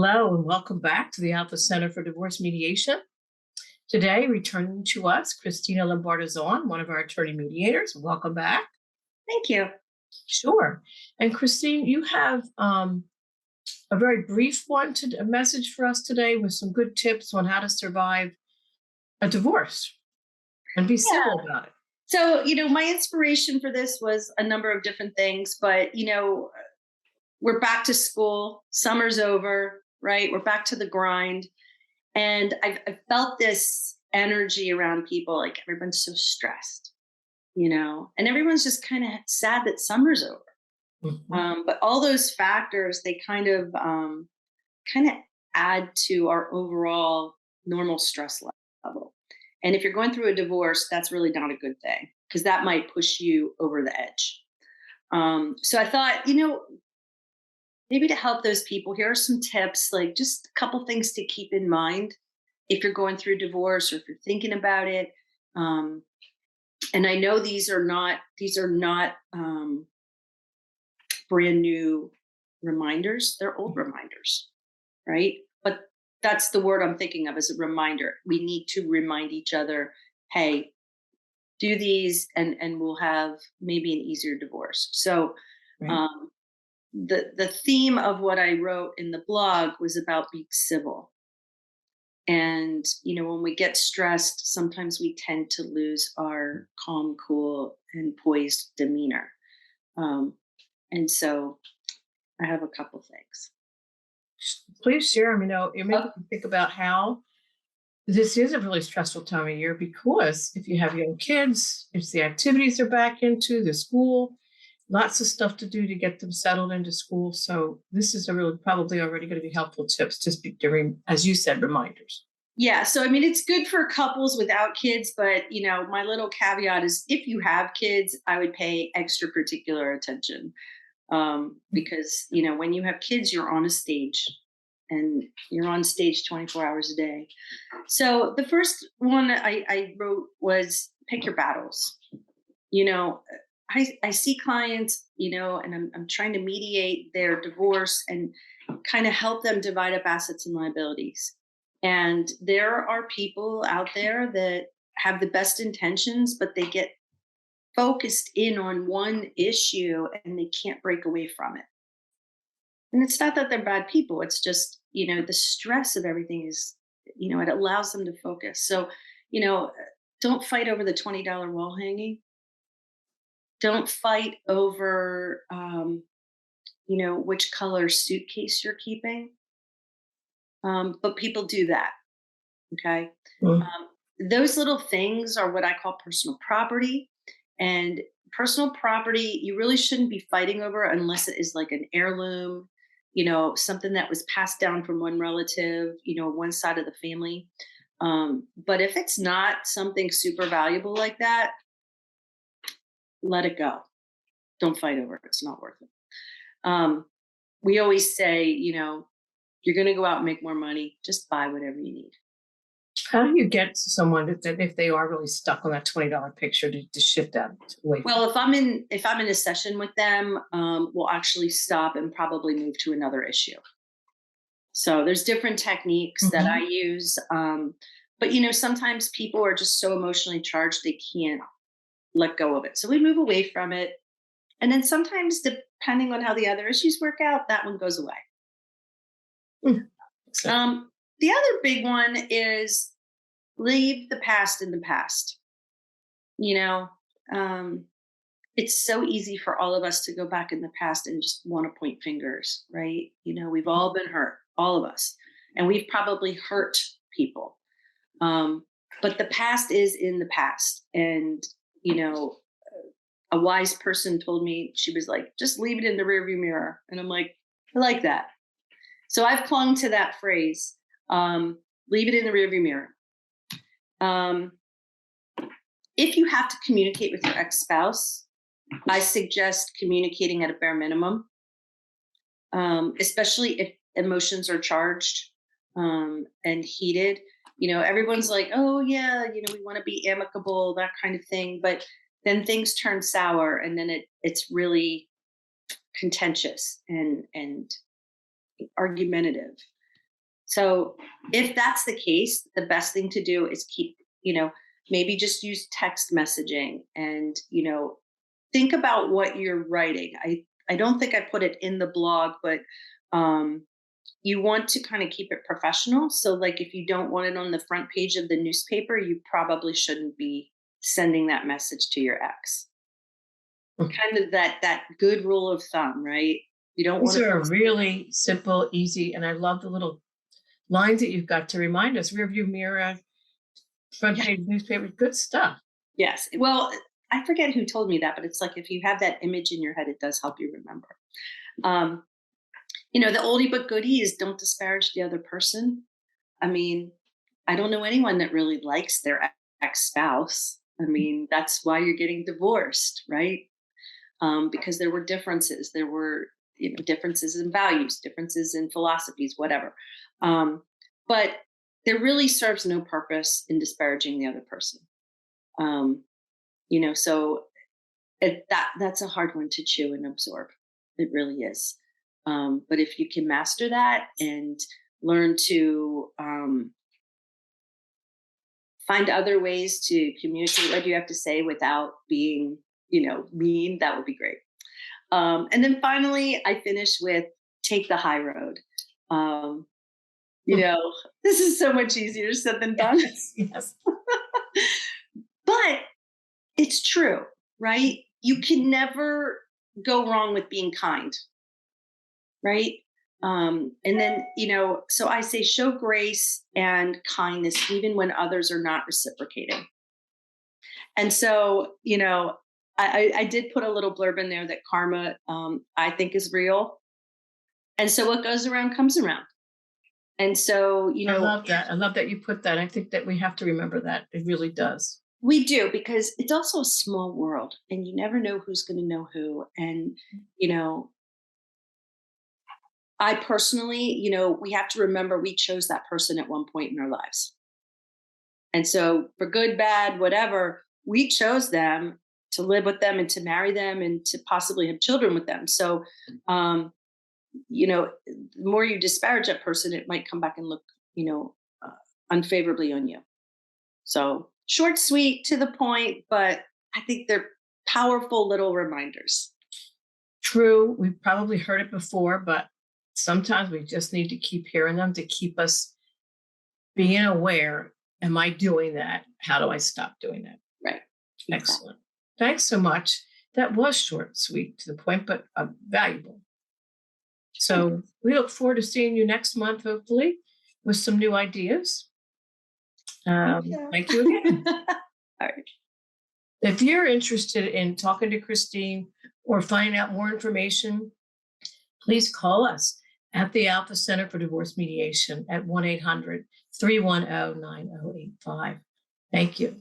Hello and welcome back to the Alpha Center for Divorce Mediation. Today, returning to us, Christina Lombardo-Zaun, one of our attorney mediators. Welcome back. Thank you. Sure. And Christine, you have a very brief a message for us today with some good tips on how to survive a divorce and be civil about it. So, my inspiration for this was a number of different things, but, we're back to school, summer's over, right? We're back to the grind. And I've felt this energy around people, like everyone's so stressed, and everyone's just kind of sad that summer's over. But all those factors, they kind of add to our overall normal stress level. And if you're going through a divorce, that's really not a good thing because that might push you over the edge. So I thought, maybe to help those people, here are some tips, like just a couple things to keep in mind if you're going through divorce or if you're thinking about it. And I know these are not brand new reminders. They're old reminders, right? But that's the word I'm thinking of as a reminder. We need to remind each other, hey, do these and we'll have maybe an easier divorce. So Right. The theme of what I wrote in the blog was about being civil. And, when we get stressed, sometimes we tend to lose our calm, cool, and poised demeanor. And so I have a couple things. Please share them. It made me think about how this is a really stressful time of year because if you have young kids, it's the activities they're back into, the school, lots of stuff to do to get them settled into school. So this is probably already going to be helpful tips, just during, as you said, reminders. Yeah. So, it's good for couples without kids, but, my little caveat is if you have kids, I would pay extra particular attention because, when you have kids, you're on a stage and you're on stage 24 hours a day. So the first one I wrote was pick your battles. I see clients, and I'm trying to mediate their divorce and kind of help them divide up assets and liabilities. And there are people out there that have the best intentions, but they get focused in on one issue and they can't break away from it. And it's not that they're bad people. It's just, the stress of everything is, it allows them to focus. So, don't fight over the $20 wall hanging. Don't fight over, which color suitcase you're keeping. But people do that. Okay. Mm. Those little things are what I call personal property. And personal property, you really shouldn't be fighting over unless it is like an heirloom, something that was passed down from one relative, one side of the family. But if it's not something super valuable like that, let it go. Don't fight over it. It's not worth it. We always say, you're going to go out and make more money. Just buy whatever you need. How do you get to someone that if they are really stuck on that $20 picture to shift that away? Well, if I'm in a session with them, we'll actually stop and probably move to another issue. So there's different techniques that I use. But sometimes people are just so emotionally charged they can't let go of it. So we move away from it. And then sometimes, depending on how the other issues work out, that one goes away. The other big one is leave the past in the past. It's so easy for all of us to go back in the past and just want to point fingers, right? We've all been hurt, all of us, and we've probably hurt people. But the past is in the past. And, a wise person told me, she was like, just leave it in the rearview mirror. And I'm like, I like that. So I've clung to that phrase, leave it in the rearview mirror. If you have to communicate with your ex-spouse, I suggest communicating at a bare minimum, especially if emotions are charged and heated. Everyone's like, oh, yeah, we want to be amicable, that kind of thing. But then things turn sour and then it's really contentious and argumentative. So if that's the case, the best thing to do is keep, maybe just use text messaging and, think about what you're writing. I don't think I put it in the blog, but you want to kind of keep it professional. So like if you don't want it on the front page of the newspaper, you probably shouldn't be sending that message to your ex. Kind of that good rule of thumb, right? You don't want These to are put really simple, easy, and I love the little lines that you've got to remind us. Rearview mirror, front yeah, page newspaper, good stuff. yes. Well, I forget who told me that, but it's like if you have that image in your head, it does help you remember. Um, the oldie but goodie is don't disparage the other person. I mean, I don't know anyone that really likes their ex-spouse. I mean, that's why you're getting divorced, right? Because there were differences. There were differences in values, differences in philosophies, whatever. But there really serves no purpose in disparaging the other person. Um, so that's a hard one to chew and absorb. It really is. But if you can master that and learn to find other ways to communicate what you have to say without being, mean, that would be great. And then finally, I finish with take the high road. Um, this is so much easier said than done. Yes, yes. But it's true, right? You can never go wrong with being kind, right? And then, so I say show grace and kindness even when others are not reciprocating. And so, I did put a little blurb in there that karma, I think, is real. And so what goes around comes around. And so, I love that. I love that you put that. I think that we have to remember that. It really does. we do because it's also a small world and you never know who's going to know who. And, I personally, we have to remember we chose that person at one point in our lives. And so for good, bad, whatever, we chose them to live with them and to marry them and to possibly have children with them. So, the more you disparage that person, it might come back and look, unfavorably on you. So short, sweet, to the point, but I think they're powerful little reminders. True. We've probably heard it before, but sometimes we just need to keep hearing them to keep us being aware. Am I doing that? How do I stop doing that? Right. Excellent. Thanks so much. That was short, sweet, to the point, but valuable. So we look forward to seeing you next month, hopefully, with some new ideas. Thank you again. All right. If you're interested in talking to Christine or finding out more information, please call us at the Alpha Center for Divorce Mediation at 1-800-310-9085. Thank you.